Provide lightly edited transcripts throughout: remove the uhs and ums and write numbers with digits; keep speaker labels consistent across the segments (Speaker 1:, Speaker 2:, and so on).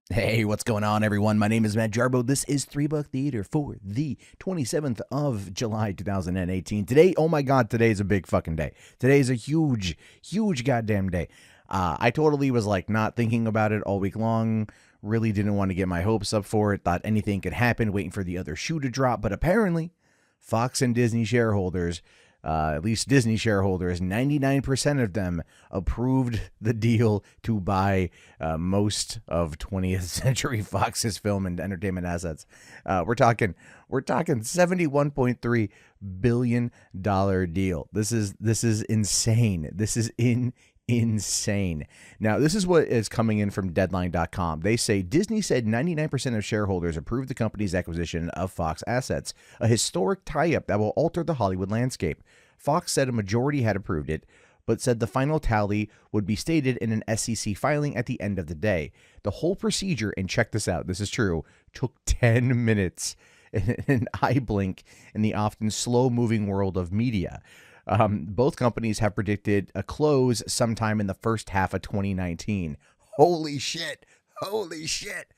Speaker 1: Hey, what's going on, everyone? My name is Matt Jarbo. This is 3 Buck Theater for the 27th of July, 2018. Today, oh my God, today is a big fucking day. Today is a huge, huge goddamn day. I totally was like not thinking about it all week long. Really didn't want to get my hopes up for it. Thought anything could happen, waiting for the other shoe to drop. But apparently, Fox and Disney shareholders, at least Disney shareholders, 99% of them approved the deal to buy most of 20th Century Fox's film and entertainment assets. We're talking $71.3 billion deal. This is insane. This is insane. Now, this is what is coming in from Deadline.com. They say Disney said 99% of shareholders approved the company's acquisition of Fox assets, a historic tie-up that will alter the Hollywood landscape. Fox said a majority had approved it, but said the final tally would be stated in an SEC filing at the end of the day. The whole procedure, and check this out, this is true, took 10 minutes, an eye blink in the often slow-moving world of media. Both companies have predicted a close sometime in the first half of 2019. Holy shit. Holy shit.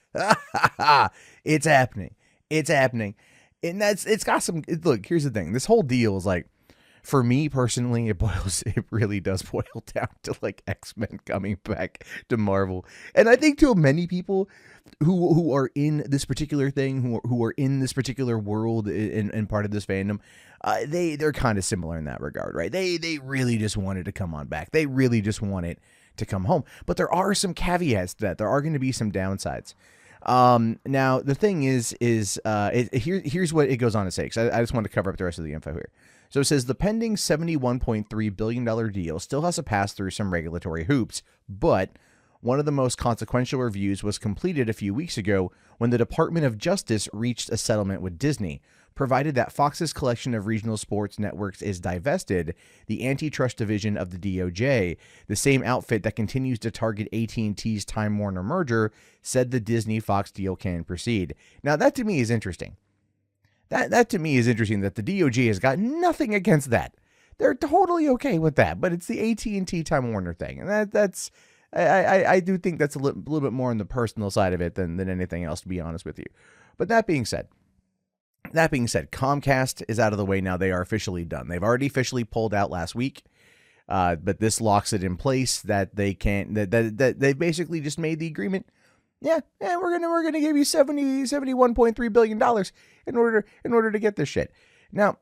Speaker 1: It's happening. It's happening. And it's got some, look, here's the thing. This whole deal is like, for me personally, it really does boil down to like X-Men coming back to Marvel. And I think to many people who are in this particular thing, who are in this particular world and part of this fandom, they're kind of similar in that regard, right? They really just wanted to come on back. They really just wanted to come home. But there are some caveats to that. There are going to be some downsides. Now the thing is here's what it goes on to say, because I just want to cover up the rest of the info here. So it says the pending $71.3 billion deal still has to pass through some regulatory hoops, but one of the most consequential reviews was completed a few weeks ago when the Department of Justice reached a settlement with Disney. Provided that Fox's collection of regional sports networks is divested, the antitrust division of the DOJ, the same outfit that continues to target AT&T's Time Warner merger, said the Disney-Fox deal can proceed. Now, that to me is interesting. That to me is interesting that the DOJ has got nothing against that. They're totally okay with that, but it's the AT&T Time Warner thing, and that's I do think that's a little bit more on the personal side of it than anything else, to be honest with you. But that being said, Comcast is out of the way now. They are officially done. They've already officially pulled out last week, but this locks it in place that they can't. That they basically just made the agreement. Yeah, we're gonna give you $71.3 billion in order to get this shit. Now,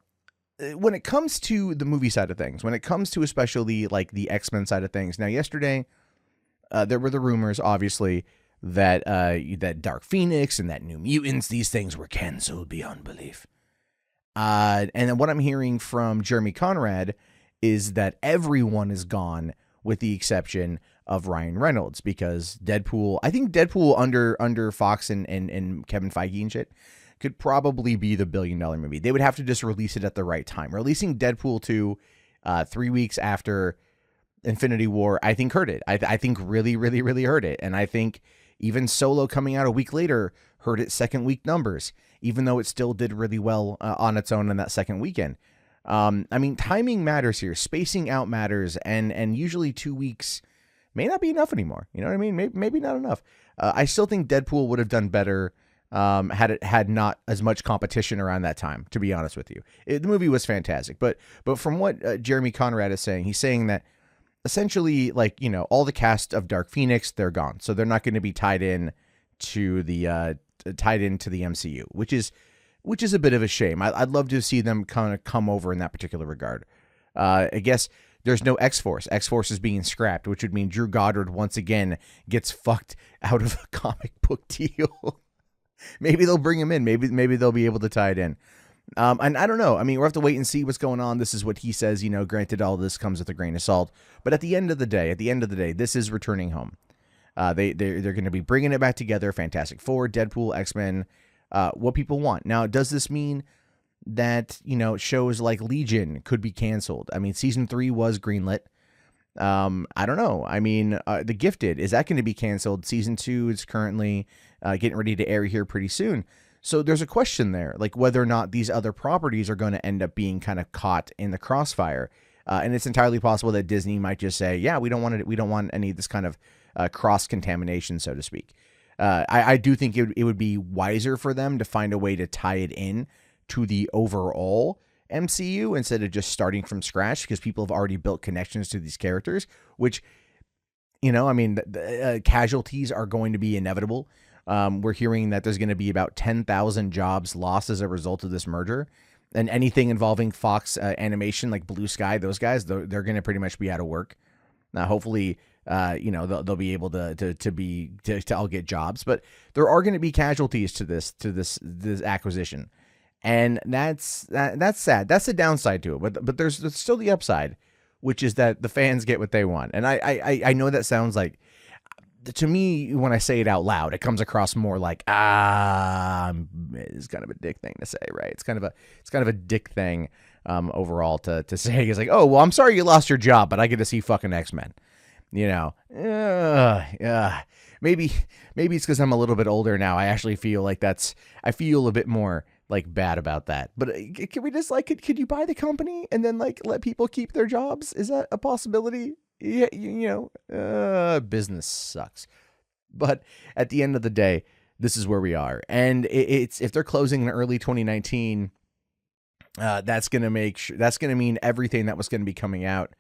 Speaker 1: when it comes to the movie side of things, when it comes to especially like the X-Men side of things, now yesterday there were the rumors, obviously, that that Dark Phoenix and that New Mutants, these things were canceled beyond belief. And then what I'm hearing from Jeremy Conrad is that everyone is gone with the exception of Ryan Reynolds, because Deadpool, I think Deadpool under Fox and Kevin Feige and shit could probably be the $1 billion movie. They would have to just release it at the right time. Releasing Deadpool 2 3 weeks after Infinity War, I think hurt it. I think really hurt it. And I think even Solo coming out a week later hurt its second week numbers, even though it still did really well on its own in that second weekend. I mean, timing matters here. Spacing out matters. And usually 2 weeks may not be enough anymore. You know what I mean? Maybe not enough. I still think Deadpool would have done better had it had not as much competition around that time, to be honest with you. The movie was fantastic. But from what Jeremy Conrad is saying, he's saying that essentially, like, you know, all the cast of Dark Phoenix, they're gone. So they're not going to be tied into the MCU, which is a bit of a shame. I'd love to see them kind of come over in that particular regard. I guess there's no X-Force. X-Force is being scrapped, which would mean Drew Goddard once again gets fucked out of a comic book deal. Maybe they'll bring him in. Maybe they'll be able to tie it in. And I don't know. I mean, we'll have to wait and see what's going on. This is what he says, you know, granted, all this comes with a grain of salt. But at the end of the day, this is returning home. They're going to be bringing it back together. Fantastic Four, Deadpool, X-Men, what people want. Now, does this mean that, you know, shows like Legion could be canceled? I mean, season 3 was greenlit. I don't know. I mean, The Gifted, is that going to be canceled? Season 2 is currently getting ready to air here pretty soon. So there's a question there, like whether or not these other properties are going to end up being kind of caught in the crossfire. And it's entirely possible that Disney might just say, yeah, we don't want it. We don't want any of this kind of cross contamination, so to speak. I do think it would be wiser for them to find a way to tie it in to the overall MCU instead of just starting from scratch, because people have already built connections to these characters, which, I mean, the casualties are going to be inevitable. We're hearing that there's going to be about 10,000 jobs lost as a result of this merger. And anything involving Fox Animation, like Blue Sky, those guys, they're going to pretty much be out of work. Now, hopefully, they'll be able to all get jobs, but there are going to be casualties to this acquisition, and that's sad. That's the downside to it. But there's still the upside, which is that the fans get what they want. And I know that sounds like, to me, when I say it out loud, it comes across more like, it's kind of a dick thing to say, right? It's kind of a dick thing overall to say. It's like, oh, well, I'm sorry you lost your job, but I get to see fucking X-Men. Maybe it's because I'm a little bit older now. I actually feel like I feel a bit more like bad about that. But can we just could you buy the company and then let people keep their jobs? Is that a possibility? Yeah, business sucks. But at the end of the day, this is where we are. And it's if they're closing in early 2019, that's going to mean everything that was going to be coming out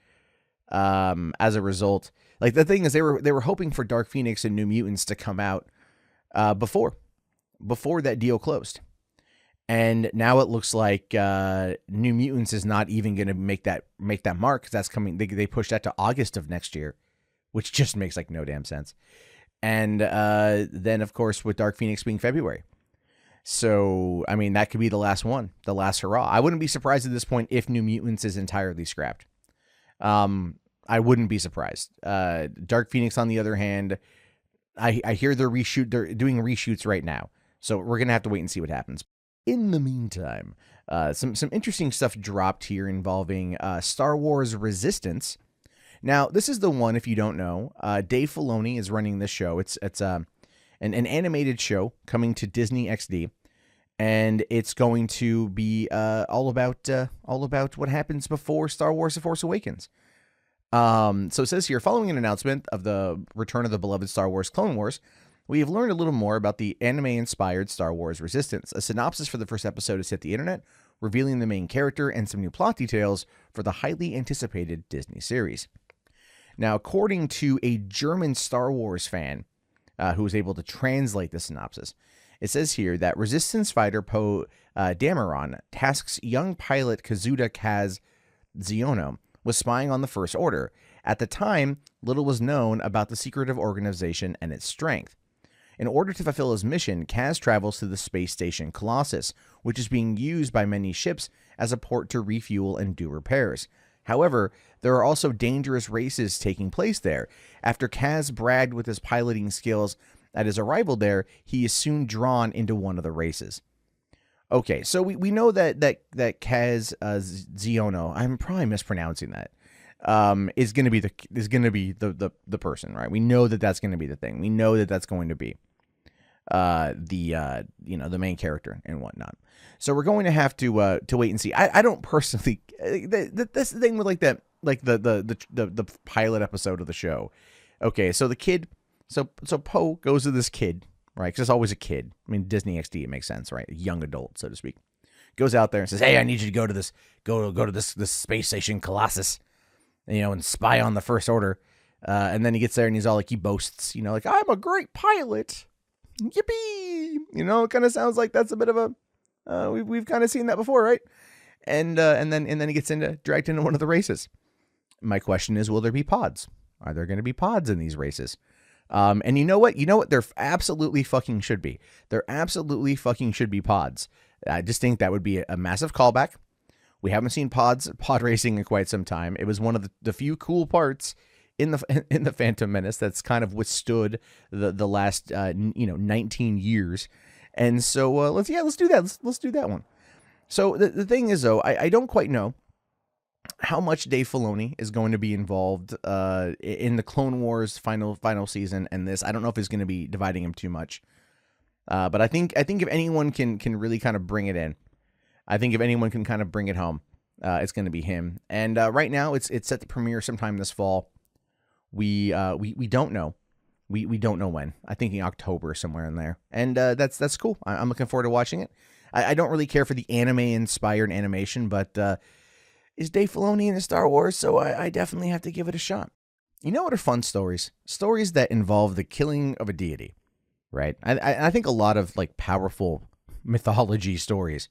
Speaker 1: as a result. Like, the thing is, they were hoping for Dark Phoenix and New Mutants to come out before that deal closed. And now it looks like New Mutants is not even going to make that mark, because that's coming. They pushed that to August of next year, which just makes no damn sense. And then, of course, with Dark Phoenix being February. So, I mean, that could be the last one, the last hurrah. I wouldn't be surprised at this point if New Mutants is entirely scrapped. I wouldn't be surprised. Dark Phoenix, on the other hand, I hear they're doing reshoots right now. So we're going to have to wait and see what happens. In the meantime, some interesting stuff dropped here involving Star Wars Resistance. Now, this is the one, if you don't know, Dave Filoni is running this show. It's an animated show coming to Disney XD, and it's going to be all about what happens before Star Wars: The Force Awakens. So it says here, following an announcement of the return of the beloved Star Wars Clone Wars, we have learned a little more about the anime-inspired Star Wars Resistance. A synopsis for the first episode has hit the internet, revealing the main character and some new plot details for the highly anticipated Disney series. Now, according to a German Star Wars fan who was able to translate the synopsis, it says here that Resistance fighter Poe Dameron tasks young pilot Kazuda Kaz Ziono with spying on the First Order. At the time, little was known about the secretive organization and its strength. In order to fulfill his mission, Kaz travels to the space station Colossus, which is being used by many ships as a port to refuel and do repairs. However, there are also dangerous races taking place there. After Kaz bragged with his piloting skills at his arrival there, he is soon drawn into one of the races. Okay, so we know that Kaz Ziono, I'm probably mispronouncing that, is going to be the person, right? We know that that's going to be the thing. We know that that's going to be the main character and whatnot. So we're going to have to wait and see. I don't personally, that's the thing with the pilot episode of the show. Okay, so the kid, so Poe goes to this kid, right? Because it's always a kid. I mean, Disney XD, it makes sense, right? A young adult, so to speak. Goes out there and says, "Hey, I need you to go to this space station Colossus, and spy on the First Order." And then he gets there and he's all he boasts, "I'm a great pilot. Yippee!" It kind of sounds like that's a bit of a we've kind of seen that before, right? And then he gets dragged into one of the races. My question is, will there be pods? Are there going to be pods in these races? And you know what? There absolutely fucking should be. There absolutely fucking should be pods. I just think that would be a massive callback. We haven't seen pod racing in quite some time. It was one of the few cool parts in the Phantom Menace that's kind of withstood the last 19 years. And so let's do that. Let's do that one. So the thing is, though, I don't quite know how much Dave Filoni is going to be involved in the Clone Wars final season and this. I don't know if he's going to be dividing him too much. But I think if anyone can really kind of bring it in, I think if anyone can kind of bring it home, it's going to be him. And right now it's set to premiere sometime this fall. We don't know We don't know when. I'm thinking October, somewhere in there. And that's cool. I'm looking forward to watching it. I don't really care for the anime-inspired animation, but is Dave Filoni in Star Wars, so I definitely have to give it a shot. You know what are fun stories? Stories that involve the killing of a deity, right? I think a lot of like powerful mythological stories,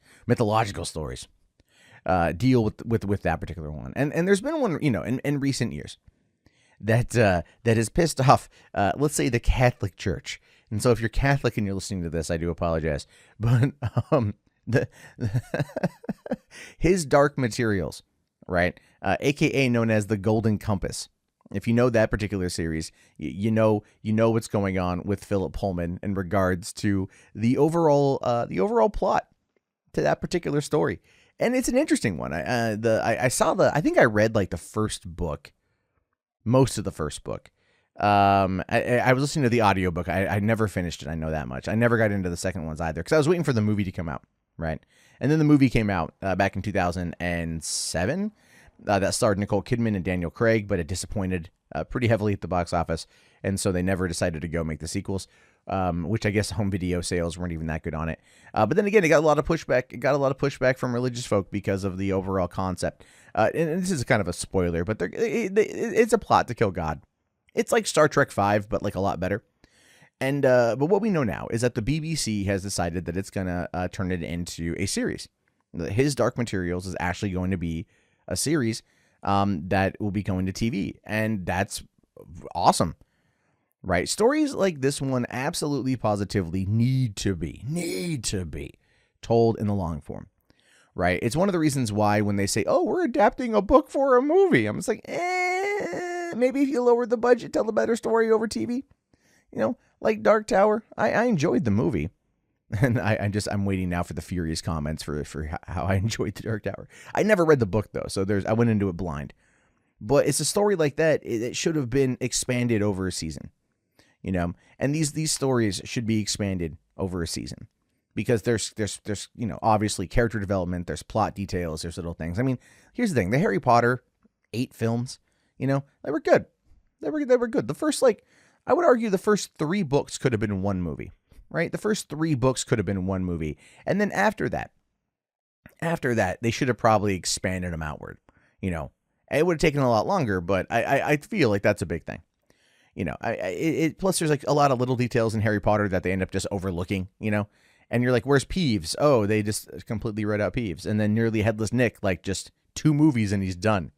Speaker 1: deal with that particular one. And there's been one, in recent years that has pissed off, let's say, the Catholic Church. And so if you're Catholic and you're listening to this, I do apologize. But his Dark Materials, right? AKA known as the Golden Compass. If you know that particular series, you know what's going on with Philip Pullman in regards to the overall plot to that particular story. And it's an interesting one. I think I read like the first book. Most of the first book. I was listening to the audiobook. I never finished it. I know that much. I never got into the second ones either because I was waiting for the movie to come out, right? And then the movie came out back in 2007. That starred Nicole Kidman and Daniel Craig, but it disappointed pretty heavily at the box office, and so they never decided to go make the sequels. Which I guess home video sales weren't even that good on it. But then again, it got a lot of pushback. It got a lot of pushback from religious folk because of the overall concept. And this is kind of a spoiler, but it's a plot to kill God. It's like Star Trek V, but like a lot better. And but what we know now is that the BBC has decided that it's gonna turn it into a series. His Dark Materials is actually going to be a series that will be going to TV, and that's awesome. Right. Stories like this one absolutely positively need to be told in the long form. Right. It's one of the reasons why when they say, oh, we're adapting a book for a movie, I'm just like, maybe if you lower the budget, tell a better story over TV. Like Dark Tower. I enjoyed the movie. And I'm waiting now for the furious comments for how I enjoyed the Dark Tower. I never read the book, though, so I went into it blind. But it's a story like that. It should have been expanded over a season. And these stories should be expanded over a season because there's obviously character development, there's plot details, there's little things. I mean, here's the thing: the Harry Potter 8 films, they were good. They were good. The first, I would argue, the first 3 books could have been one movie, right? The first 3 books could have been one movie, and then after that, they should have probably expanded them outward. It would have taken a lot longer, but I feel like that's a big thing. Plus there's like a lot of little details in Harry Potter that they end up just overlooking, and you're like, where's Peeves? Oh, they just completely read out Peeves. And then Nearly Headless Nick, like just 2 movies and he's done.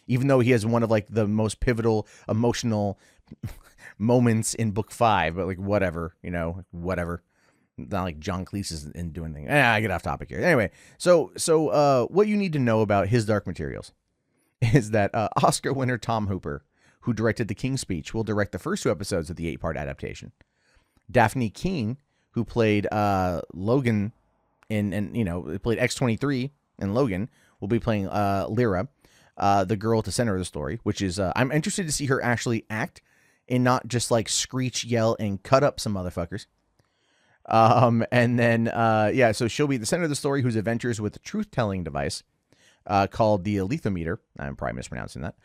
Speaker 1: Even though he has one of like the most pivotal emotional moments in book 5, but like whatever. Not like John Cleese isn't doing anything. I get off topic here. Anyway, so what you need to know about his Dark Materials is that Oscar winner Tom Hooper, who directed The King's Speech, will direct the first 2 episodes of the 8-part adaptation. Daphne King, who played Logan played X-23 in Logan, will be playing Lyra, the girl at the center of the story, which is, I'm interested to see her actually act and not just like screech, yell, and cut up some motherfuckers. And then, so she'll be the center of the story, whose adventures with the truth-telling device called the Lethometer, I'm probably mispronouncing that,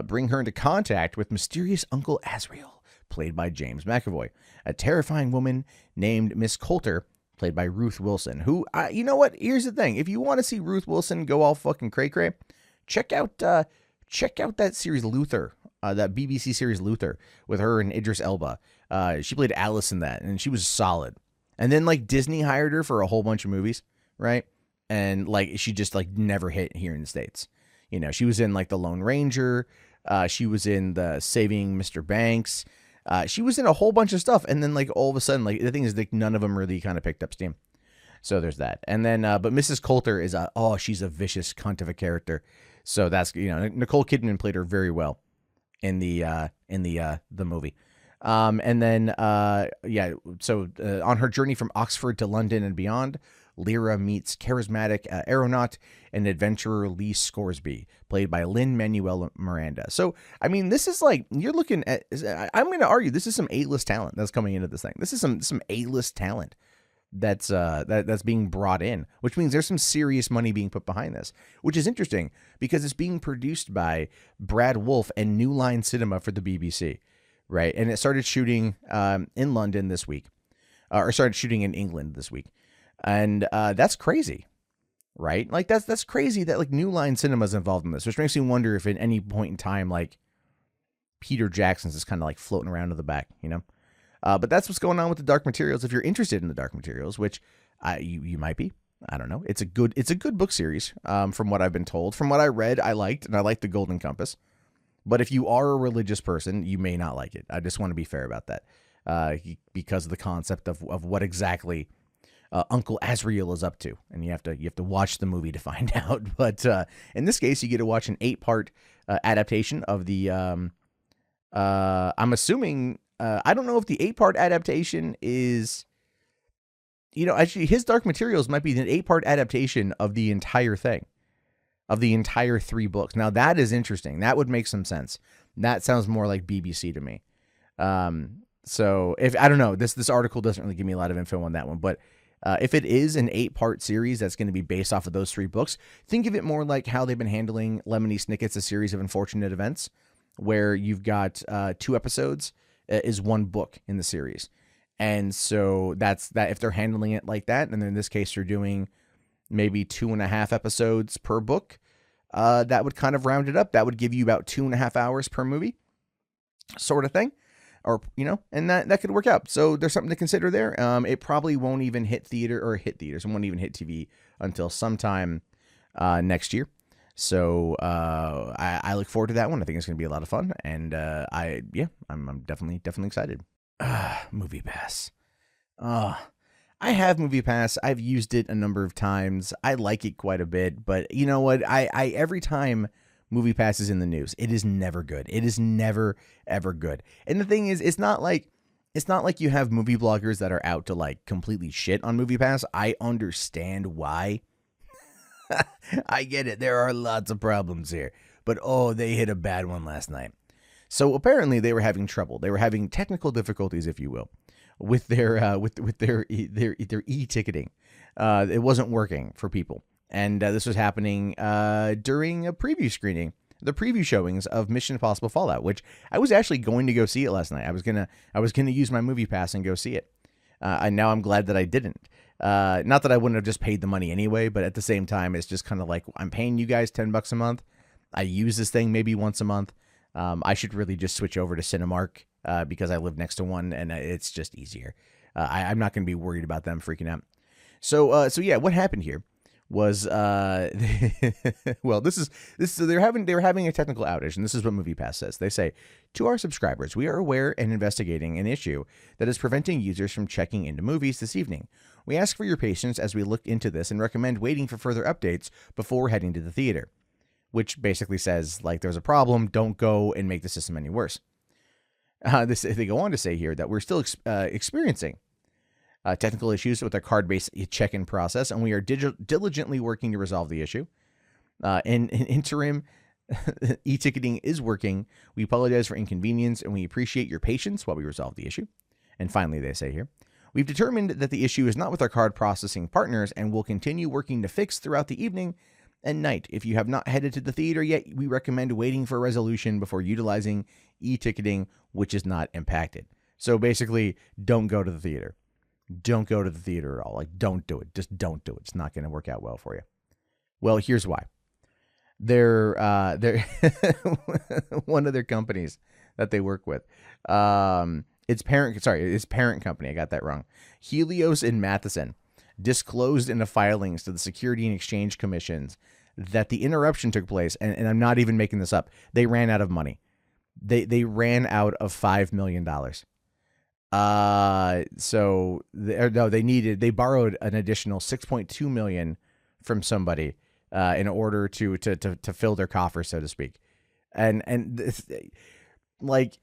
Speaker 1: bring her into contact with mysterious Uncle Azrael, played by James McAvoy, a terrifying woman named Miss Coulter, played by Ruth Wilson, who, you know what, here's the thing, if you want to see Ruth Wilson go all fucking cray-cray, check out that series Luther, that BBC series Luther, with her and Idris Elba. She played Alice in that, and she was solid. And then, like, Disney hired her for a whole bunch of movies, right? And, like, she just, like, never hit here in the States. She was in, like, The Lone Ranger. She was in the Saving Mr. Banks. She was in a whole bunch of stuff. And then, like, all of a sudden, like, the thing is, like, none of them really kind of picked up steam. So there's that. And then, but Mrs. Coulter is, she's a vicious cunt of a character. So that's, Nicole Kidman played her very well in the movie. And then, on her journey from Oxford to London and beyond, Lyra meets charismatic aeronaut and adventurer Lee Scoresby, played by Lin-Manuel Miranda. So, I mean, this is like, you're looking at, I'm going to argue, this is some A-list talent that's coming into this thing. This is some A-list talent that's being brought in, which means there's some serious money being put behind this, which is interesting because it's being produced by Brad Wolfe and New Line Cinema for the BBC. right? And it started shooting in London this week, or started shooting in England this week, and that's crazy, right? Like that's crazy that like New Line Cinema is involved in this, which makes me wonder if at any point in time like Peter Jackson's is kind of like floating around to the back, you know. But that's what's going on with the Dark Materials. If you're interested in the Dark Materials, which you might be, I don't know. It's a good book series. From what I've been told, from what I read, I liked, and I liked the Golden Compass. But if you are a religious person, you may not like it. I just want to be fair about that, because of the concept of what exactly Uncle Azrael is up to, and you have to watch the movie to find out. But in this case, you get to watch an 8-part adaptation of the. I'm assuming. I don't know if the 8-part adaptation is. Actually, his Dark Materials might be an 8-part adaptation of the entire thing. Of the entire 3 books. Now that is interesting. That would make some sense. That sounds more like BBC to me. So if I don't know, this article doesn't really give me a lot of info on that one, but if it is an 8-part series that's going to be based off of those 3 books, think of it more like how they've been handling Lemony Snicket's A Series of Unfortunate Events, where you've got 2 episodes is 1 book in the series. And so that's that. If they're handling it like that, and in this case, they're doing maybe 2.5 episodes per book, that would kind of round it up. That would give you about 2.5 hours per movie, sort of thing, or and that could work out. So there's something to consider there. It probably won't even hit theaters, and won't even hit TV until sometime next year. So I look forward to that one. I think it's going to be a lot of fun, and I'm definitely excited. MoviePass. I have MoviePass. I've used it a number of times. I like it quite a bit, but you know what? I every time MoviePass is in the news, it is never good. It is never ever good. And the thing is, it's not like you have movie bloggers that are out to like completely shit on MoviePass. I understand why. I get it. There are lots of problems here, but they hit a bad one last night. So apparently they were having trouble. They were having technical difficulties, if you will, with their with their e-ticketing. It wasn't working for people, and this was happening during a preview screening, the preview showings of Mission Impossible Fallout, which I was actually going to go see it last night. I was gonna use my MoviePass and go see it. And now I'm glad that I didn't. Not that I wouldn't have just paid the money anyway, but at the same time, it's just kind of like, I'm paying you guys $10 a month. I use this thing maybe once a month. I should really just switch over to Cinemark because I live next to one, and it's just easier. I'm not going to be worried about them freaking out. So yeah, what happened here was well, this is they were having a technical outage, and this is what MoviePass says. They say, to our subscribers, we are aware and investigating an issue that is preventing users from checking into movies this evening. We ask for your patience as we look into this and recommend waiting for further updates before heading to the theater. Which basically says, like, there's a problem, don't go and make the system any worse. They go on to say here that we're still experiencing technical issues with our card-based check-in process, and we are diligently working to resolve the issue. In interim, e-ticketing is working. We apologize for inconvenience, and we appreciate your patience while we resolve the issue. And finally, they say here, we've determined that the issue is not with our card processing partners, and will continue working to fix throughout the evening and night. If you have not headed to the theater yet, we recommend waiting for a resolution before utilizing e-ticketing, which is not impacted. So basically, don't go to the theater. Don't go to the theater at all. Like, don't do it. Just don't do it. It's not going to work out well for you. Well, here's why. They're one of their companies that they work with. Its parent company. I got that wrong. Helios and Matheson disclosed in the filings to the Security and Exchange Commissions that the interruption took place, and I'm not even making this up. They ran out of money. They ran out of $5 million. They borrowed an additional $6.2 million from somebody in order to fill their coffers, so to speak. And this, like,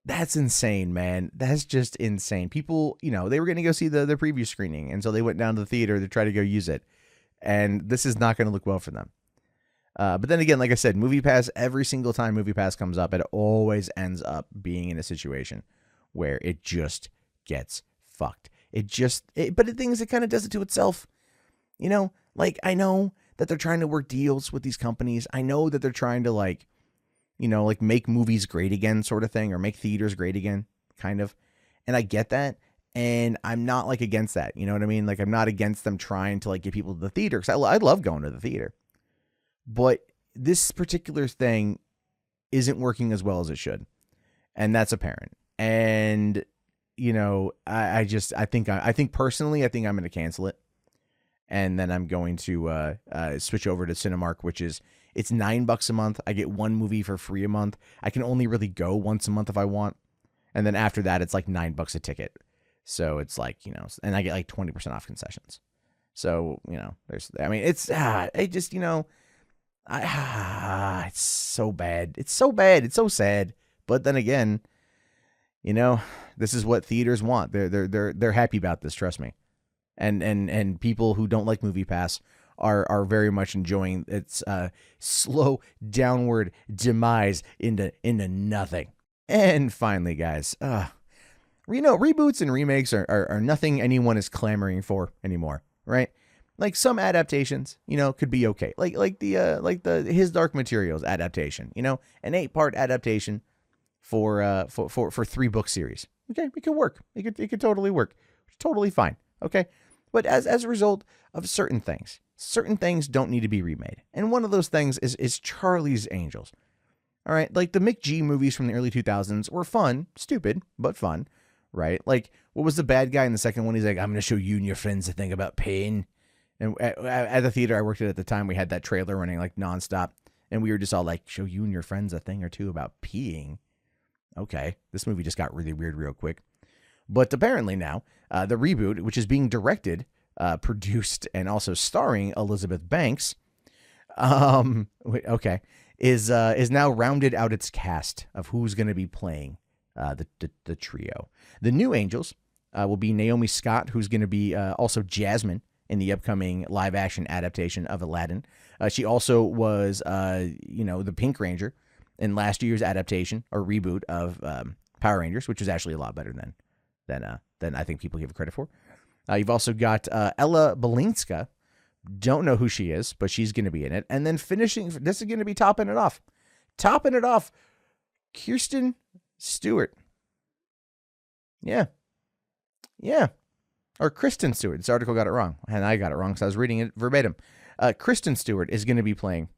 Speaker 1: that's insane, man. That's just insane. People, they were going to go see the preview screening, and so they went down to the theater to try to go use it. And this is not going to look well for them. But then again, like I said, MoviePass, every single time MoviePass comes up, it always ends up being in a situation where it just gets fucked. But the thing is, it kind of does it to itself. Like, I know that they're trying to work deals with these companies. I know that they're trying to, like, like make movies great again sort of thing, or make theaters great again, kind of. And I get that. And I'm not like against that. You know what I mean? Like I'm not against them trying to like get people to the theater, because I love going to the theater. But this particular thing isn't working as well as it should. And that's apparent. And, I think personally, I think I'm going to cancel it. And then I'm going to switch over to Cinemark, which is, it's $9 a month. I get one movie for free a month. I can only really go once a month if I want. And then after that, it's like $9 a ticket. So it's like, and I get like 20% off concessions. So, it's so bad. It's so bad. It's so sad. But then again, this is what theaters want. They're happy about this. Trust me. And people who don't like MoviePass are very much enjoying its slow downward demise into nothing. And finally, guys, reboots and remakes are nothing anyone is clamoring for anymore, right? Like some adaptations, could be okay. Like the His Dark Materials adaptation, an 8-part adaptation for 3-book series. Okay, it could work. It could totally work. Totally fine. Okay, but as a result of certain things don't need to be remade, and one of those things is Charlie's Angels. All right, like the Mick G movies from the early 2000s were fun, stupid but fun, right? Like what was the bad guy in the second one? He's like, I'm going to show you and your friends the thing about pain. And at the theater I worked at the time, we had that trailer running like nonstop, and we were just all like, show you and your friends a thing or two about peeing. Okay, this movie just got really weird real quick. But apparently now, the reboot, which is being directed, produced, and also starring Elizabeth Banks, is now rounded out its cast of who's going to be playing the trio. The new Angels will be Naomi Scott, who's going to be also Jasmine in the upcoming live-action adaptation of Aladdin. She also was, the Pink Ranger in last year's adaptation or reboot of Power Rangers, which was actually a lot better than I think people give it credit for. You've also got Ella Balinska. Don't know who she is, but she's going to be in it. And then finishing, this is going to be topping it off, Kristen Stewart. Yeah. Or Kristen Stewart. This article got it wrong, and I got it wrong because I was reading it verbatim. Kristen Stewart is going to be playing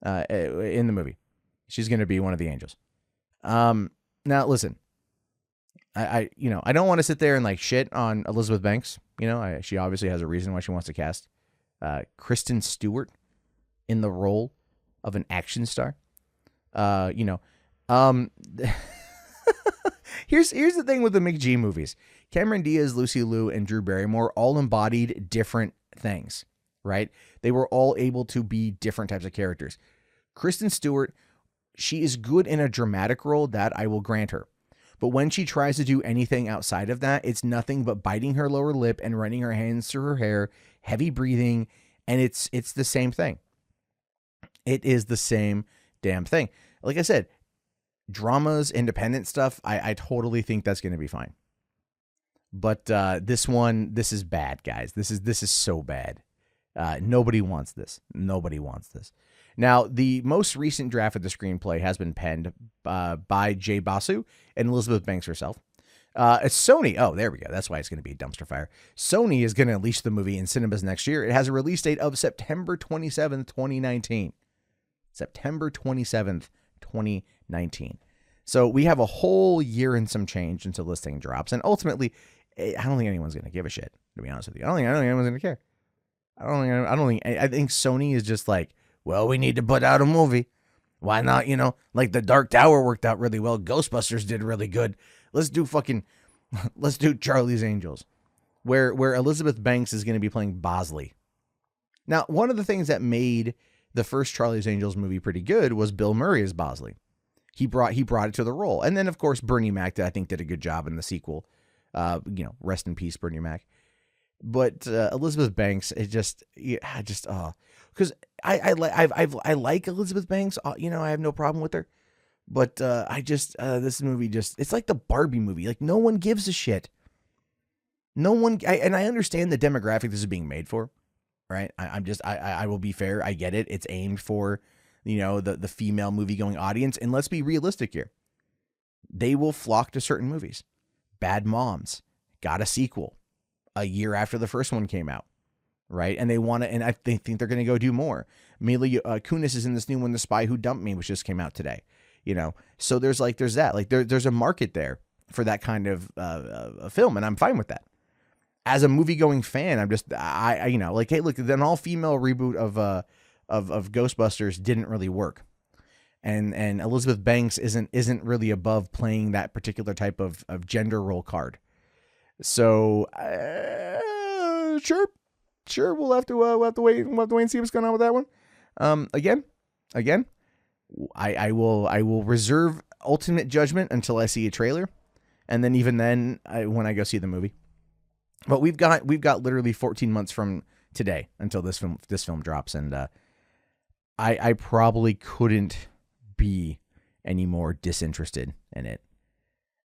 Speaker 1: in the movie. She's going to be one of the angels. Now, listen, I don't want to sit there and like shit on Elizabeth Banks. She obviously has a reason why she wants to cast Kristen Stewart in the role of an action star. Here's the thing with the Mick G movies. Cameron Diaz, Lucy Liu, and Drew Barrymore all embodied different things, right? They were all able to be different types of characters. Kristen Stewart, she is good in a dramatic role, that I will grant her. But when she tries to do anything outside of that, it's nothing but biting her lower lip and running her hands through her hair, heavy breathing, and it's the same thing. It is the same damn thing. Like I said, dramas, independent stuff, I totally think that's going to be fine. But this is bad, guys. This is so bad. Nobody wants this. Nobody wants this. Now, the most recent draft of the screenplay has been penned by Jay Basu and Elizabeth Banks herself. Sony, oh, there we go. That's why it's going to be a dumpster fire. Sony is going to unleash the movie in cinemas next year. It has a release date of September 27th, 2019. September 27th, 2019. So we have a whole year and some change until this thing drops. And ultimately, I don't think anyone's going to give a shit, to be honest with you. I don't think anyone's going to care. I think Sony is just like, well, we need to put out a movie. Why not? Like The Dark Tower worked out really well. Ghostbusters did really good. Let's do Charlie's Angels, where Elizabeth Banks is going to be playing Bosley. Now, one of the things that made the first Charlie's Angels movie pretty good was Bill Murray as Bosley. He brought it to the role. And then, of course, Bernie Mac, I think, did a good job in the sequel. Rest in peace, Bernie Mac. But Elizabeth Banks, because I like Elizabeth Banks. I have no problem with her. But this movie it's like the Barbie movie. Like, no one gives a shit. No one, and I understand the demographic this is being made for, right? I will be fair. I get it. It's aimed for, the female movie going audience. And let's be realistic here. They will flock to certain movies. Bad Moms got a sequel a year after the first one came out, right? And they want to, and they think they're going to go do more. Mila Kunis is in this new one, The Spy Who Dumped Me, which just came out today. So there's that. Like there's a market there for that kind of a film, and I'm fine with that. As a movie going fan, I'm just like, hey, look, an all female reboot of Ghostbusters didn't really work. And Elizabeth Banks isn't really above playing that particular type of gender role card. So sure, we'll have to wait and see what's going on with that one. Again, I will reserve ultimate judgment until I see a trailer, and then even then, when I go see the movie. But we've got literally 14 months from today until this film drops, and I probably couldn't be any more disinterested in it.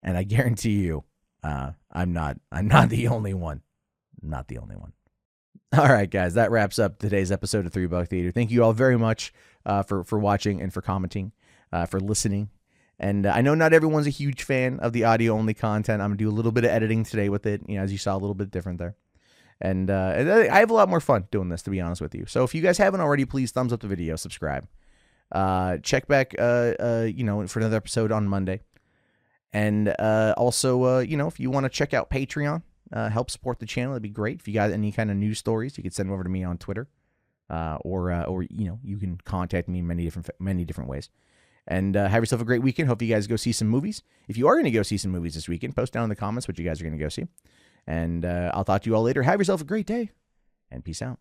Speaker 1: And I guarantee you, I'm not the only one. Not the only one. All right, guys, that wraps up today's episode of $3 Theater. Thank you all very much for watching and for commenting, for listening. And I know not everyone's a huge fan of the audio-only content. I'm going to do a little bit of editing today with it, as you saw, a little bit different there. And I have a lot more fun doing this, to be honest with you. So if you guys haven't already, please thumbs up the video, subscribe. Check back, for another episode on Monday. And also, if you want to check out Patreon, help support the channel, that'd be great. If you got any kind of news stories, you can send them over to me on Twitter, or you can contact me in many different ways. And have yourself a great weekend. Hope you guys go see some movies. If you are going to go see some movies this weekend, post down in the comments what you guys are going to go see. And I'll talk to you all later. Have yourself a great day, and peace out.